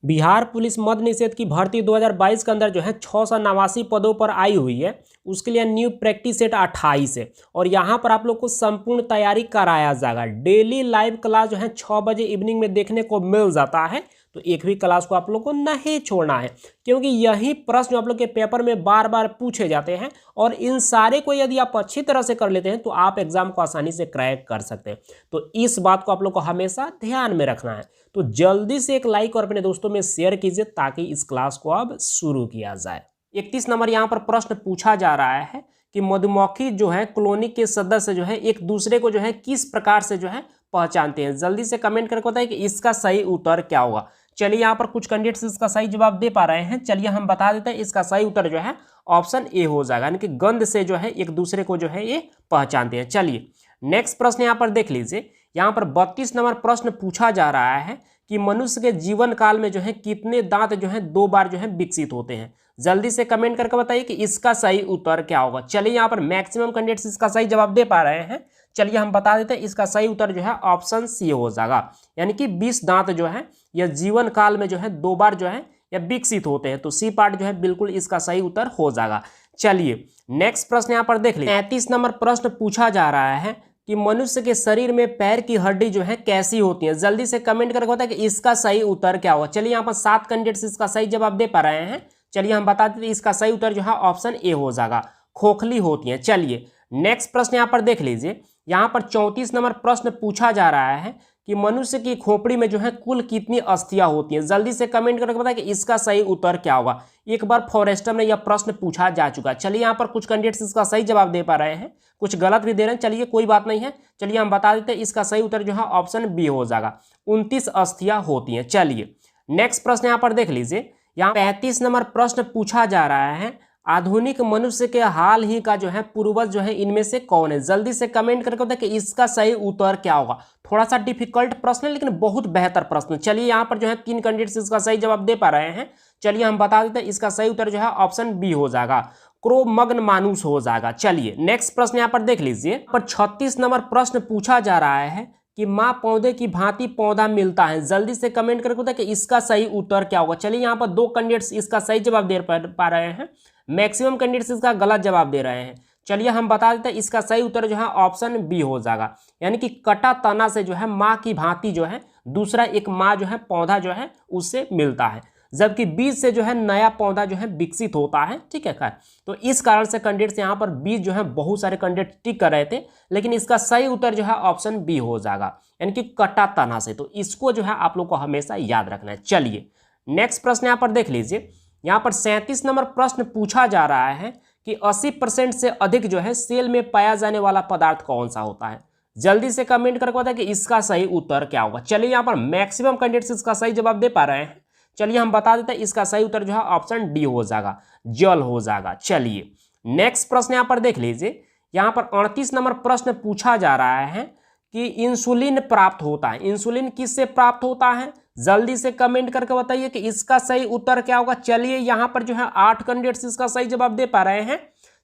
Bihar police मद्य निषेध की भर्ती 2022 के अंदर जो है 689 पदों पर आई हुई है। उसके लिए न्यू प्रैक्टिस सेट 28 है और यहाँ पर आप लोग को संपूर्ण तैयारी कराया जाएगा। डेली लाइव क्लास जो है 6 बजे इवनिंग में देखने को मिल जाता है, तो एक भी क्लास को आप लोग को नहीं छोड़ना है, क्योंकि यही प्रश्न आप लोग के पेपर में बार बार पूछे जाते हैं और इन सारे को यदि आप अच्छी तरह से कर लेते हैं तो आप एग्जाम को आसानी से क्रैक कर सकते हैं। तो इस बात को आप लोग को हमेशा ध्यान में रखना है। तो जल्दी से एक लाइक और अपने दोस्तों में शेयर कीजिए ताकि इस क्लास को अब शुरू किया जाए। 31 नंबर यहाँ पर प्रश्न पूछा जा रहा है कि मधुमक्खी जो है कॉलोनी के सदस्य जो है एक दूसरे को जो है किस प्रकार से जो है पहचानते हैं। जल्दी से कमेंट करके बताइए कि इसका सही उत्तर क्या होगा। चलिए यहाँ पर कुछ कैंडिडेट्स इसका सही जवाब दे पा रहे हैं। चलिए हम बता देते हैं, इसका सही उत्तर जो है ऑप्शन ए हो जाएगा, यानी कि गंध से जो है एक दूसरे को जो है ये पहचानते हैं। चलिए नेक्स्ट प्रश्न यहाँ पर देख लीजिए। यहाँ पर 32 नंबर प्रश्न पूछा जा रहा है कि मनुष्य के जीवन काल में जो है कितने दांत जो है 2 बार जो है विकसित होते हैं। जल्दी से कमेंट करके बताइए कि इसका सही उत्तर क्या होगा। चलिए यहाँ पर मैक्सिमम कैंडिडेट्स इसका सही जवाब दे पा रहे हैं। चलिए हम बता देते हैं, इसका सही उत्तर जो है ऑप्शन सी हो जाएगा, यानी कि 20 दांत जो है यह जीवन काल में जो है 2 बार जो है या विकसित होते हैं। तो सी पार्ट जो है बिल्कुल इसका सही उत्तर हो जाएगा। चलिए नेक्स्ट प्रश्न यहाँ पर देख लीजिए। 33 नंबर प्रश्न पूछा जा रहा है कि मनुष्य के शरीर में पैर की हड्डी जो है कैसी होती है। जल्दी से कमेंट करके बताएं कि इसका सही उत्तर क्या होगा। चलिए यहाँ पर 7 कैंडिडेट्स इसका सही जवाब दे पा रहे हैं। चलिए हम बता देते हैं, इसका सही उत्तर जो है ऑप्शन ए हो जाएगा, खोखली होती है। चलिए नेक्स्ट प्रश्न यहाँ पर देख लीजिए। यहाँ पर 34 नंबर प्रश्न पूछा जा रहा है कि मनुष्य की खोपड़ी में जो है कुल कितनी अस्थियां होती हैं। जल्दी से कमेंट करके बताएं कि इसका सही उत्तर क्या होगा। एक बार फॉरेस्टर में यह प्रश्न पूछा जा चुका है। चलिए यहाँ पर कुछ कैंडिडेट्स इसका सही जवाब दे पा रहे हैं, कुछ गलत भी दे रहे हैं। चलिए कोई बात नहीं है। चलिए हम बता देते हैं, इसका सही उत्तर जो है ऑप्शन बी हो जाएगा, 29 अस्थियां होती हैं। चलिए नेक्स्ट प्रश्न यहाँ पर देख लीजिए। यहाँ 35 नंबर प्रश्न पूछा जा रहा है, आधुनिक मनुष्य के हाल ही का जो है पूर्वज जो है इनमें से कौन है। जल्दी से कमेंट करके बताएं कि इसका सही उत्तर क्या होगा। थोड़ा सा डिफिकल्ट प्रश्न है लेकिन बहुत बेहतर प्रश्न। चलिए यहाँ पर जो है 3 कैंडिडेट्स इसका सही जवाब दे पा रहे हैं। चलिए हम बता देते हैं, इसका सही उत्तर जो है ऑप्शन बी हो जाएगा, क्रो-मग्न मानुष हो जाएगा। चलिए नेक्स्ट प्रश्न यहाँ पर देख लीजिए। पर 36 नंबर प्रश्न पूछा जा रहा है कि माँ पौधे की भांति पौधा मिलता है। जल्दी से कमेंट करके बताएं कि इसका सही उत्तर क्या होगा। चलिए यहाँ पर 2 कैंडिडेट्स इसका सही जवाब दे पा रहे हैं, मैक्सिमम कैंडिडेट्स इसका गलत जवाब दे रहे हैं। चलिए हम बता देते हैं, इसका सही उत्तर जो है ऑप्शन बी हो जाएगा, यानी कि कटा तना से जो है माँ की भांति जो है दूसरा एक माँ जो है पौधा जो है उससे मिलता है, जबकि बीज से जो है नया पौधा जो है विकसित होता है। ठीक है खैर, तो इस कारण से कैंडिडेट्स यहाँ पर बीज जो है बहुत सारे कैंडिडेट टिक कर रहे थे, लेकिन इसका सही उत्तर जो है ऑप्शन बी हो जाएगा, यानी कि कटा तना से। तो इसको जो है आप लोग को हमेशा याद रखना है। चलिए नेक्स्ट प्रश्न यहाँ पर देख लीजिए। यहाँ पर 37 नंबर प्रश्न पूछा जा रहा है कि 80% से अधिक जो है सेल में पाया जाने वाला पदार्थ कौन सा होता है। जल्दी से कमेंट करके बताएं कि इसका सही उत्तर क्या होगा। चलिए यहाँ पर मैक्सिमम कैंडिडेट्स इसका सही जवाब दे पा रहे हैं। चलिए हम बता देते हैं, इसका सही उत्तर जो है ऑप्शन डी हो जाएगा, जल हो जाएगा। चलिए नेक्स्ट प्रश्न यहाँ पर देख लीजिए। यहाँ पर 38 नंबर प्रश्न पूछा जा रहा है कि इंसुलिन प्राप्त होता है। इंसुलिन किससे प्राप्त होता है। जल्दी से कमेंट करके बताइए कि इसका सही उत्तर क्या होगा। चलिए यहाँ पर जो है 8 कैंडिडेट्स इसका सही जवाब दे पा रहे हैं।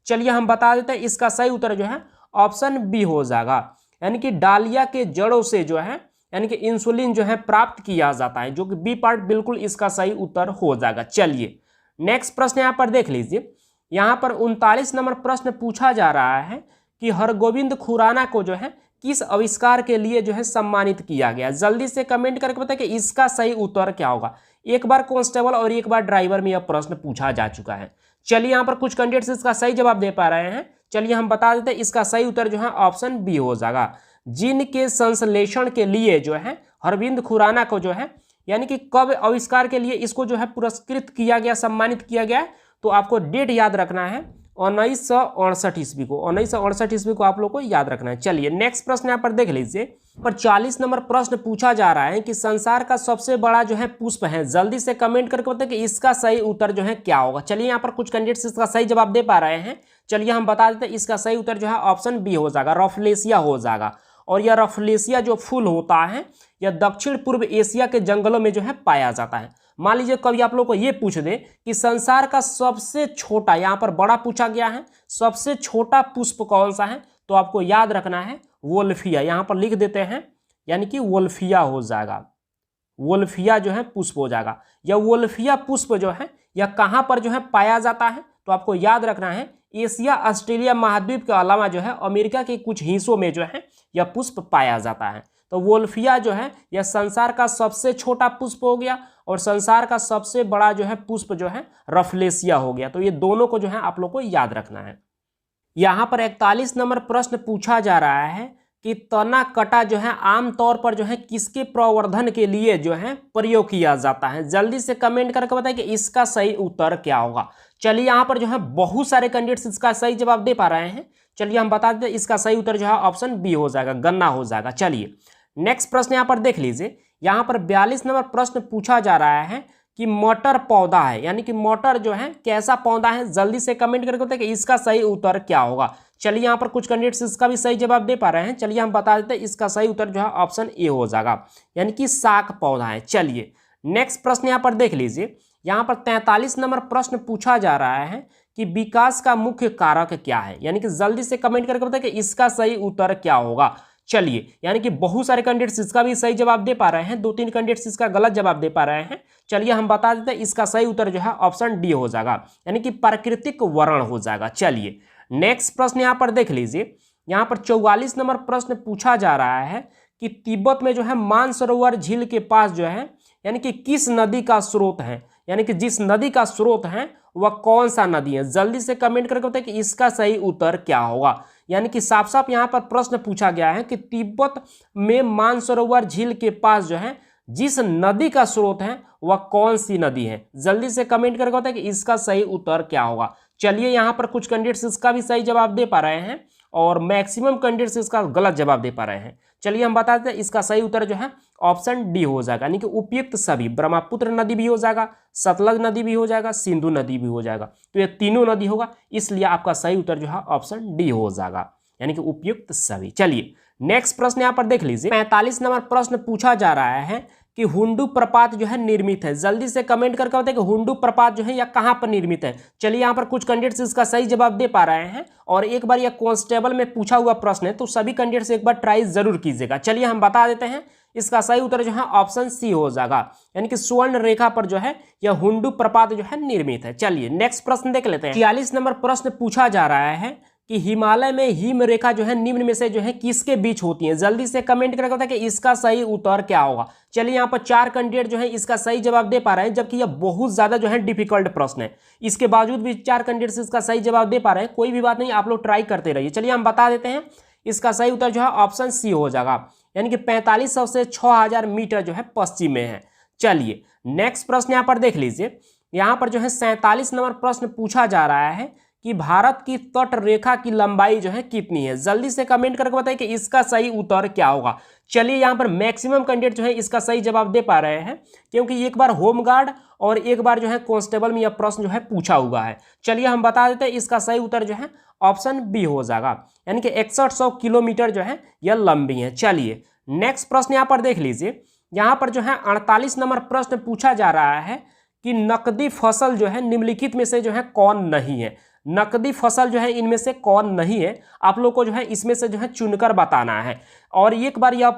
चलिए हम बता देते हैं, इसका सही उत्तर जो है ऑप्शन बी हो जाएगा, यानी कि डालिया के जड़ों से जो है यानी कि इंसुलिन जो है प्राप्त किया जाता है, जो कि बी पार्ट बिल्कुल इसका सही उत्तर हो जाएगा। चलिए नेक्स्ट प्रश्न यहाँ पर देख लीजिए। यहाँ पर 39 नंबर प्रश्न पूछा जा रहा है कि हरगोविंद खुराना को जो है किस आविष्कार के लिए जो है सम्मानित किया गया। जल्दी से कमेंट करके बताएं कि इसका सही उत्तर क्या होगा। एक बार कांस्टेबल और एक बार ड्राइवर में यह प्रश्न पूछा जा चुका है। चलिए यहाँ पर कुछ कैंडिडेट्स इसका सही जवाब दे पा रहे हैं। चलिए हम बता देते हैं, इसका सही उत्तर जो है ऑप्शन बी हो जाएगा, जीन के संश्लेषण के लिए जो है हरविंद खुराना को जो है यानी कि कब आविष्कार के लिए इसको जो है पुरस्कृत किया गया, सम्मानित किया गया। तो आपको डेट याद रखना है 1968 ईस्वी को, 1968 ईस्वी को आप लोग को याद रखना है। चलिए नेक्स्ट प्रश्न यहाँ पर देख लीजिए। पर 40 नंबर प्रश्न पूछा जा रहा है कि संसार का सबसे बड़ा जो है पुष्प है। जल्दी से कमेंट करके बताएं कि इसका सही उत्तर जो है क्या होगा। चलिए यहाँ पर कुछ कैंडिडेट्स इसका सही जवाब दे पा रहे हैं। चलिए हम बता देते हैं, इसका सही उत्तर जो है ऑप्शन बी हो जाएगा, रफलेसिया हो जाएगा। और यह रफलेसिया जो फूल होता है यह दक्षिण पूर्व एशिया के जंगलों में जो है पाया जाता है। मान लीजिए कभी आप लोग को ये पूछ दे कि संसार का सबसे छोटा, यहाँ पर बड़ा पूछा गया है, सबसे छोटा पुष्प कौन सा है, तो आपको याद रखना है वोल्फिया। यहाँ पर लिख देते हैं, यानी कि वोल्फिया हो जाएगा। वोल्फिया जो है पुष्प हो जाएगा। यह वोल्फिया पुष्प जो है यह कहाँ पर जो है पाया जाता है, तो आपको याद रखना है एशिया ऑस्ट्रेलिया महाद्वीप के अलावा जो है अमेरिका के कुछ हिस्सों में जो है यह पुष्प पाया जाता है। तो वोल्फिया जो है यह संसार का सबसे छोटा पुष्प हो गया और संसार का सबसे बड़ा जो है पुष्प जो है रफलेसिया हो गया। तो ये दोनों को जो है आप लोग को याद रखना है। यहाँ पर 41 नंबर प्रश्न पूछा जा रहा है कि तना कटा जो है आमतौर पर जो है किसके प्रवर्धन के लिए जो है प्रयोग किया जाता है। जल्दी से कमेंट करके बताएं कि इसका सही उत्तर क्या होगा। चलिए यहाँ पर जो है बहुत सारे कैंडिडेट्स इसका सही जवाब दे पा रहे हैं। चलिए हम बता देते हैं इसका सही उत्तर जो है ऑप्शन बी हो जाएगा, गन्ना हो जाएगा। चलिए नेक्स्ट प्रश्न यहाँ पर देख लीजिए। यहाँ पर 42 नंबर प्रश्न पूछा जा रहा है कि मटर पौधा है, यानी कि मटर जो है कैसा पौधा है। जल्दी से कमेंट करके बताएं कि इसका सही उत्तर क्या होगा। चलिए यहाँ पर कुछ कैंडिडेट्स इसका भी सही जवाब दे पा रहे हैं। चलिए हम बता देते हैं इसका सही उत्तर जो है ऑप्शन ए हो जाएगा, यानी कि साग पौधा है। चलिए नेक्स्ट प्रश्न यहाँ पर देख लीजिए। यहाँ पर 43 नंबर प्रश्न पूछा जा रहा है कि विकास का मुख्य कारक क्या है, यानी कि जल्दी से कमेंट करके बताएं कि इसका सही उत्तर क्या होगा। चलिए यानी कि बहुत सारे कैंडिडेट्स इसका भी सही जवाब दे पा रहे हैं, 2-3 कैंडिडेट्स इसका गलत जवाब दे पा रहे हैं। चलिए हम बता देते हैं इसका सही उत्तर जो है ऑप्शन डी हो जाएगा, यानी कि प्राकृतिक वर्ण हो जाएगा। चलिए नेक्स्ट प्रश्न यहाँ पर देख लीजिए। यहाँ पर 44 नंबर प्रश्न पूछा जा रहा है कि तिब्बत में जो है मानसरोवर झील के पास जो है यानी कि किस नदी का स्रोत है, यानी कि जिस नदी का स्रोत है वह कौन सा नदी है। जल्दी से कमेंट करके बताएं कि इसका सही उत्तर क्या होगा। यानी कि साफ साफ यहाँ पर प्रश्न पूछा गया है कि तिब्बत में मानसरोवर झील के पास जो है जिस नदी का स्रोत है वह कौन सी नदी है। जल्दी से कमेंट करके बताएं कि इसका सही उत्तर क्या होगा। चलिए यहाँ पर कुछ कैंडिडेट्स इसका भी सही जवाब दे पा रहे हैं और मैक्सिमम कैंडिडेट्स इसका गलत जवाब दे पा रहे हैं। चलिए हम बता देते हैं इसका सही उत्तर जो है ऑप्शन डी हो जाएगा, यानी कि उपयुक्त सभी। ब्रह्मपुत्र नदी भी हो जाएगा, सतलज नदी भी हो जाएगा, सिंधु नदी भी हो जाएगा। तो ये तीनों नदी होगा, इसलिए आपका सही उत्तर जो है ऑप्शन डी हो जाएगा, यानी कि उपयुक्त सभी। चलिए नेक्स्ट प्रश्न यहाँ पर देख लीजिए। 45 नंबर प्रश्न पूछा जा रहा है कि हुंडू प्रपात जो है निर्मित है। जल्दी से कमेंट करके बताएं कि हुंडू प्रपात जो है यह कहाँ पर निर्मित है। चलिए यहाँ पर कुछ कैंडिडेट्स इसका सही जवाब दे पा रहे हैं और एक बार यह कांस्टेबल में पूछा हुआ प्रश्न है, तो सभी कैंडिडेट्स एक बार ट्राई जरूर कीजिएगा। चलिए हम बता देते हैं इसका सही उत्तर जो है ऑप्शन सी हो जाएगा, यानी कि स्वर्ण रेखा पर जो है यह हुंडू प्रपात जो है निर्मित है। चलिए नेक्स्ट प्रश्न देख लेते हैं। 46 नंबर प्रश्न पूछा जा रहा है कि हिमालय में हिम रेखा जो है निम्न में से जो है किसके बीच होती है। जल्दी से कमेंट करके बताएं कि इसका सही उत्तर क्या होगा। चलिए यहाँ पर 4 कैंडिडेट जो है इसका सही जवाब दे पा रहे हैं, जबकि यह बहुत ज्यादा जो है डिफिकल्ट प्रश्न है। इसके बावजूद भी 4 कैंडिडेट इसका सही जवाब दे पा रहे हैं। कोई भी बात नहीं, आप लोग ट्राई करते रहिए। चलिए हम बता देते हैं इसका सही उत्तर जो है ऑप्शन सी हो जाएगा, यानी कि 4500 से 6000 मीटर जो है पश्चिम में है। चलिए नेक्स्ट प्रश्न यहाँ पर देख लीजिए। यहाँ पर जो है 47 नंबर प्रश्न पूछा जा रहा है कि भारत की तट रेखा की लंबाई जो है कितनी है। जल्दी से कमेंट करके बताइए कि इसका सही उत्तर क्या होगा। चलिए यहाँ पर मैक्सिमम कैंडिडेट जो है इसका सही जवाब दे पा रहे हैं, क्योंकि एक बार होमगार्ड और एक बार जो है कांस्टेबल में यह प्रश्न जो है पूछा हुआ है। चलिए हम बता देते हैं इसका सही उत्तर जो है ऑप्शन बी हो जाएगा, यानी कि 6100 किलोमीटर जो है यह लंबी है। चलिए नेक्स्ट प्रश्न यहाँ पर देख लीजिए। यहाँ पर जो है 48 नंबर प्रश्न पूछा जा रहा है कि नकदी फसल जो है निम्नलिखित में से जो है कौन नहीं है। नकदी फसल जो है इनमें से कौन नहीं है, आप लोग को जो है इसमें से जो है चुनकर बताना है। और एक बार यह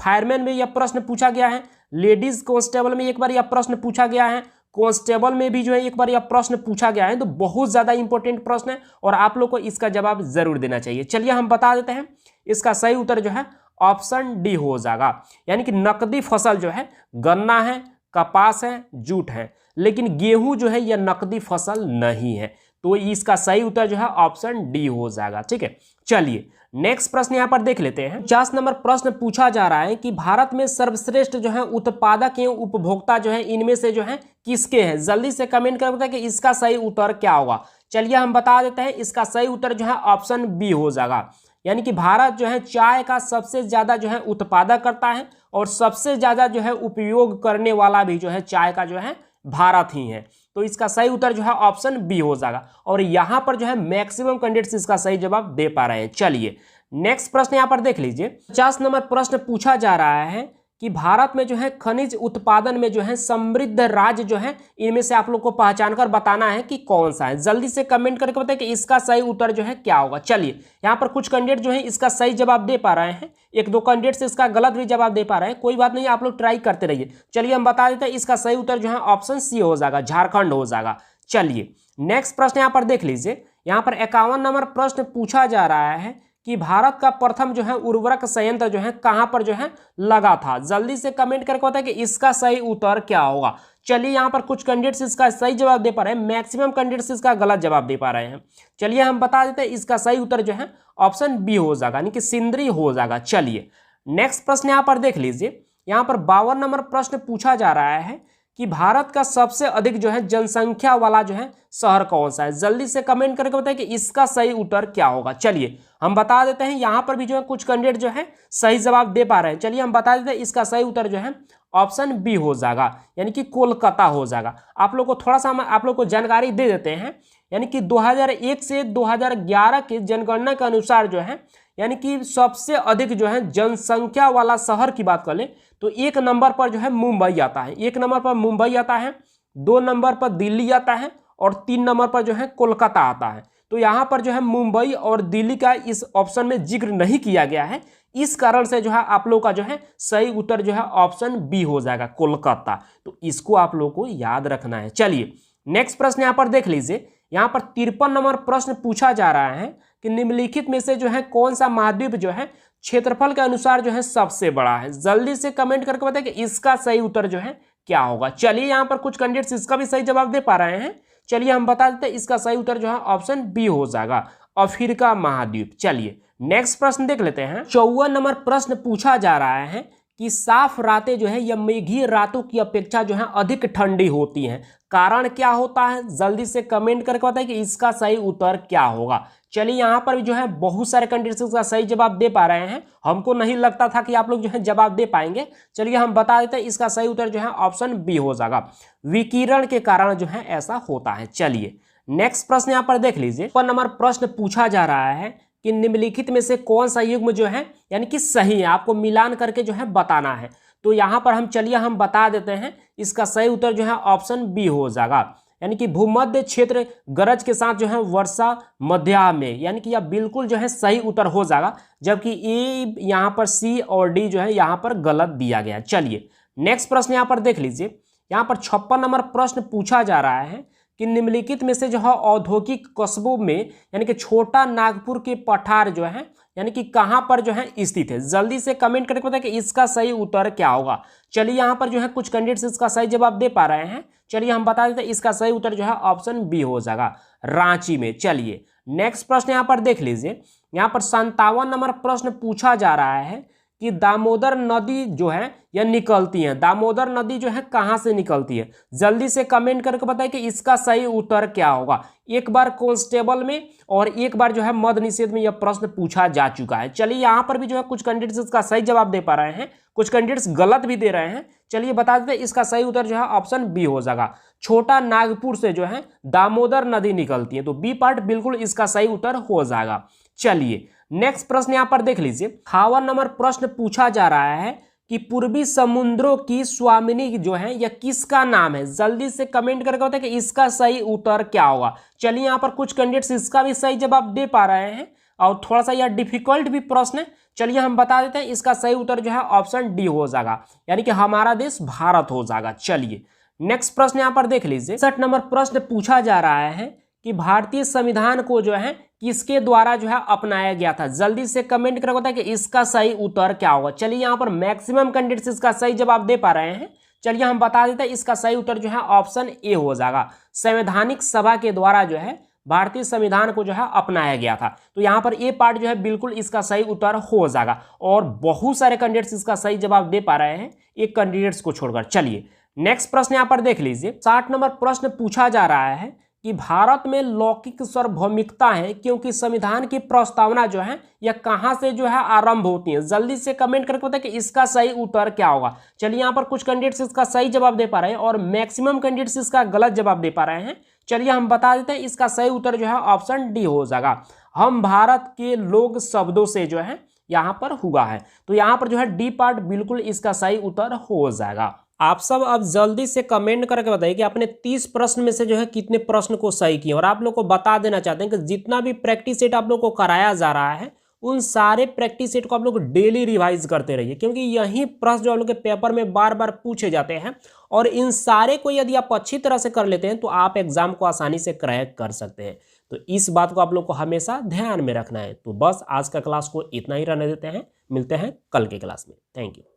फायरमैन में यह प्रश्न पूछा गया है, लेडीज कांस्टेबल में एक बार यह प्रश्न पूछा गया है, कांस्टेबल में भी जो है एक बार यह प्रश्न पूछा गया है। तो बहुत ज़्यादा इंपॉर्टेंट प्रश्न है और आप लोग को इसका जवाब जरूर देना चाहिए। चलिए हम बता देते हैं इसका सही उत्तर जो है ऑप्शन डी हो जाएगा, यानी कि नकदी फसल जो है गन्ना है, कपास है, जूट है, लेकिन गेहूं जो है यह नकदी फसल नहीं है। तो इसका सही उत्तर जो है ऑप्शन डी हो जाएगा। ठीक है, चलिए नेक्स्ट प्रश्न यहाँ पर देख लेते हैं। 50 नंबर प्रश्न पूछा जा रहा है कि भारत में सर्वश्रेष्ठ जो है उत्पादक एवं उपभोक्ता जो है इनमें से जो है किसके हैं। जल्दी से कमेंट कर बताएं कि इसका सही उत्तर क्या होगा। चलिए हम बता देते हैं इसका सही उत्तर जो है ऑप्शन बी हो जाएगा, यानी कि भारत जो है चाय का सबसे ज़्यादा जो है उत्पादक करता है और सबसे ज़्यादा जो है उपयोग करने वाला भी जो है चाय का जो है भारत ही है। तो इसका सही उत्तर जो है ऑप्शन बी हो जाएगा और यहाँ पर जो है मैक्सिमम कैंडिडेट्स इसका सही जवाब दे पा रहे हैं। चलिए नेक्स्ट प्रश्न यहाँ पर देख लीजिए। 50 नंबर प्रश्न पूछा जा रहा है कि भारत में जो है खनिज उत्पादन में जो है समृद्ध राज्य जो है, इनमें से आप लोग को पहचान कर बताना है कि कौन सा है। जल्दी से कमेंट करके बताएं कि इसका सही उत्तर जो है क्या होगा। चलिए यहाँ पर कुछ कैंडिडेट जो है इसका सही जवाब दे पा रहे हैं, एक दो कैंडिडेट से इसका गलत भी जवाब दे पा रहे हैं, कोई बात नहीं, आप लोग ट्राई करते रहिए। चलिए हम बता देते हैं, इसका सही उत्तर जो है ऑप्शन सी हो जाएगा, झारखंड हो जाएगा। चलिए नेक्स्ट प्रश्न यहाँ पर देख लीजिए। यहाँ पर 51 नंबर प्रश्न पूछा जा रहा है कि भारत का प्रथम जो है उर्वरक संयंत्र जो है कहां पर जो है लगा था। जल्दी से कमेंट करके बताएं कि इसका सही उत्तर क्या होगा। चलिए यहाँ पर कुछ कैंडिडेट्स इसका सही जवाब दे पा रहे हैं, मैक्सिमम कैंडिडेट्स इसका गलत जवाब दे पा रहे हैं। चलिए हम बता देते हैं, इसका सही उत्तर जो है ऑप्शन बी हो जाएगा, यानी कि सिंदरी हो जाएगा। चलिए नेक्स्ट प्रश्न यहाँ पर देख लीजिए। यहाँ पर 52 नंबर प्रश्न पूछा जा रहा है कि भारत का सबसे अधिक जो है जनसंख्या वाला जो है शहर कौन सा है। जल्दी से कमेंट करके बताएं कि इसका सही उत्तर क्या होगा। चलिए हम बता देते हैं, यहाँ पर भी जो है कुछ कैंडिडेट जो है सही जवाब दे पा रहे हैं। चलिए हम बता देते हैं, इसका सही उत्तर जो है ऑप्शन बी हो जाएगा, यानी कि कोलकाता हो जाएगा। आप लोग को थोड़ा सा हम आप लोग को जानकारी दे देते हैं, यानी कि 2001 से 2011 के जनगणना के अनुसार जो है, यानी कि सबसे अधिक जो है जनसंख्या वाला शहर की बात करें तो 1 नंबर पर जो है मुंबई आता है, 1 नंबर पर मुंबई आता है, 2 नंबर पर दिल्ली आता है और 3 नंबर पर जो है कोलकाता आता है। तो यहाँ पर जो है मुंबई और दिल्ली का इस ऑप्शन में जिक्र नहीं किया गया है, इस कारण से जो है आप लोग का जो है सही उत्तर जो है ऑप्शन बी हो जाएगा, कोलकाता। तो इसको आप लोग को याद रखना है। चलिए नेक्स्ट प्रश्न यहाँ पर देख लीजिए। यहाँ पर 53 नंबर प्रश्न पूछा जा रहा है कि निम्नलिखित में से जो है कौन सा महाद्वीप जो है क्षेत्रफल के अनुसार जो है सबसे बड़ा है। जल्दी से कमेंट करके बताएं कि इसका सही उत्तर जो है क्या होगा। चलिए यहाँ पर कुछ कैंडिडेट्स इसका भी सही जवाब दे पा रहे हैं। चलिए हम बता देते हैं, इसका सही उत्तर जो है ऑप्शन बी हो जाएगा, अफ्रीका महाद्वीप। चलिए नेक्स्ट प्रश्न देख लेते हैं। 54 नंबर प्रश्न पूछा जा रहा है कि साफ रातें जो है या मेघी रातों की अपेक्षा जो है अधिक ठंडी होती हैं, कारण क्या होता है। जल्दी से कमेंट करके बताएं कि इसका सही उत्तर क्या होगा। चलिए यहाँ पर भी जो है बहुत सारे कैंडिडेट्स का सही जवाब दे पा रहे हैं, हमको नहीं लगता था कि आप लोग जो है जवाब दे पाएंगे। चलिए हम बता देते हैं, इसका सही उत्तर जो है ऑप्शन बी हो जाएगा, विकिरण के कारण जो है ऐसा होता है। चलिए नेक्स्ट प्रश्न यहाँ पर देख लीजिए। 55 नंबर प्रश्न पूछा जा रहा है कि निम्नलिखित में से कौन सा युग्म जो है यानी कि सही है, आपको मिलान करके जो है बताना है। तो यहाँ पर हम चलिए हम बता देते हैं, इसका सही उत्तर जो है ऑप्शन बी हो जाएगा, यानी कि भूमध्य क्षेत्र गरज के साथ जो है वर्षा मध्य में, यानी कि यह बिल्कुल जो है सही उत्तर हो जाएगा, जबकि ए यहाँ पर सी और डी जो है यहाँ पर गलत दिया गया। चलिए नेक्स्ट प्रश्न यहाँ पर देख लीजिए। यहाँ पर 56 नंबर प्रश्न पूछा जा रहा है कि निम्नलिखित में से जो है औद्योगिक कस्बों में यानी कि छोटा नागपुर के पठार जो है यानी कि कहां पर जो है स्थित है। जल्दी से कमेंट करके बताएं कि इसका सही उत्तर क्या होगा। चलिए यहाँ पर जो है कुछ कैंडिडेट्स इसका सही जवाब दे पा रहे हैं। चलिए हम बता देते हैं, इसका सही उत्तर जो है ऑप्शन बी हो जाएगा, रांची में। चलिए नेक्स्ट प्रश्न यहाँ पर देख लीजिए। यहाँ पर 57 नंबर प्रश्न पूछा जा रहा है कि दामोदर नदी जो है यह निकलती है, दामोदर नदी जो है कहाँ से निकलती है। जल्दी से कमेंट करके बताएं कि इसका सही उत्तर क्या होगा। एक बार कांस्टेबल में और एक बार जो है मद्य निषेध में यह प्रश्न पूछा जा चुका है। चलिए यहाँ पर भी जो है कुछ कैंडिडेट्स इसका सही जवाब दे पा रहे हैं, कुछ कैंडिडेट्स गलत भी दे रहे हैं। चलिए बता देते हैं, इसका सही उत्तर जो है ऑप्शन बी हो जाएगा, छोटा नागपुर से जो है दामोदर नदी निकलती है। तो बी पार्ट बिल्कुल इसका सही उत्तर हो जाएगा। चलिए नेक्स्ट प्रश्न यहाँ पर देख लीजिए। 58 नंबर प्रश्न पूछा जा रहा है कि पूर्वी समुद्रों की स्वामिनी जो है यह किसका नाम है। जल्दी से कमेंट करके बताएं कि इसका सही उत्तर क्या होगा। चलिए यहाँ पर कुछ कैंडिडेट्स इसका भी सही जवाब दे पा रहे हैं और थोड़ा सा यह डिफिकल्ट भी प्रश्न है। चलिए हम बता देते हैं, इसका सही उत्तर जो है ऑप्शन डी हो जाएगा, यानी कि हमारा देश भारत हो जाएगा। चलिए नेक्स्ट प्रश्न यहाँ पर देख लीजिए। 60 नंबर प्रश्न पूछा जा रहा है कि भारतीय संविधान को जो है किसके द्वारा जो है अपनाया गया था। जल्दी से कमेंट करके बताएं कि इसका सही उत्तर क्या होगा। चलिए यहाँ पर मैक्सिमम कैंडिडेट्स इसका सही जवाब दे पा रहे हैं। चलिए हम बता देते हैं, इसका सही उत्तर जो है ऑप्शन ए हो जाएगा, संवैधानिक सभा के द्वारा जो है भारतीय संविधान को जो है अपनाया गया था। तो यहाँ पर ए पार्ट जो है बिल्कुल इसका सही उत्तर हो जाएगा और बहुत सारे कैंडिडेट्स इसका सही जवाब दे पा रहे हैं, एक कैंडिडेट्स को छोड़कर। चलिए नेक्स्ट प्रश्न यहाँ पर देख लीजिए। 60 नंबर प्रश्न पूछा जा रहा है कि भारत में लौकिक सार्वभौमिकता है क्योंकि संविधान की प्रस्तावना जो है यह कहां से जो है आरंभ होती है। जल्दी से कमेंट करके बताएं कि इसका सही उत्तर क्या होगा। चलिए यहाँ पर कुछ कैंडिडेट्स इसका सही जवाब दे पा रहे हैं और मैक्सिमम कैंडिडेट्स इसका गलत जवाब दे पा रहे हैं। चलिए हम बता देते हैं, इसका सही उत्तर जो है ऑप्शन डी हो जाएगा, हम भारत के लोग शब्दों से जो है यहाँ पर हुआ है। तो यहाँ पर जो है डी पार्ट बिल्कुल इसका सही उत्तर हो जाएगा। आप सब अब जल्दी से कमेंट करके बताइए कि आपने 30 प्रश्न में से जो है कितने प्रश्न को सही किए। और आप लोग को बता देना चाहते हैं कि जितना भी प्रैक्टिस सेट आप लोग को कराया जा रहा है उन सारे प्रैक्टिस सेट को आप लोग डेली रिवाइज करते रहिए, क्योंकि यही प्रश्न जो आप लोग के पेपर में बार बार पूछे जाते हैं। और इन सारे को यदि आप अच्छी तरह से कर लेते हैं तो आप एग्जाम को आसानी से क्रैक कर सकते हैं। तो इस बात को आप लोग को हमेशा ध्यान में रखना है। तो बस आज का क्लास को इतना ही रहने देते हैं, मिलते हैं कल के क्लास में। Thank you.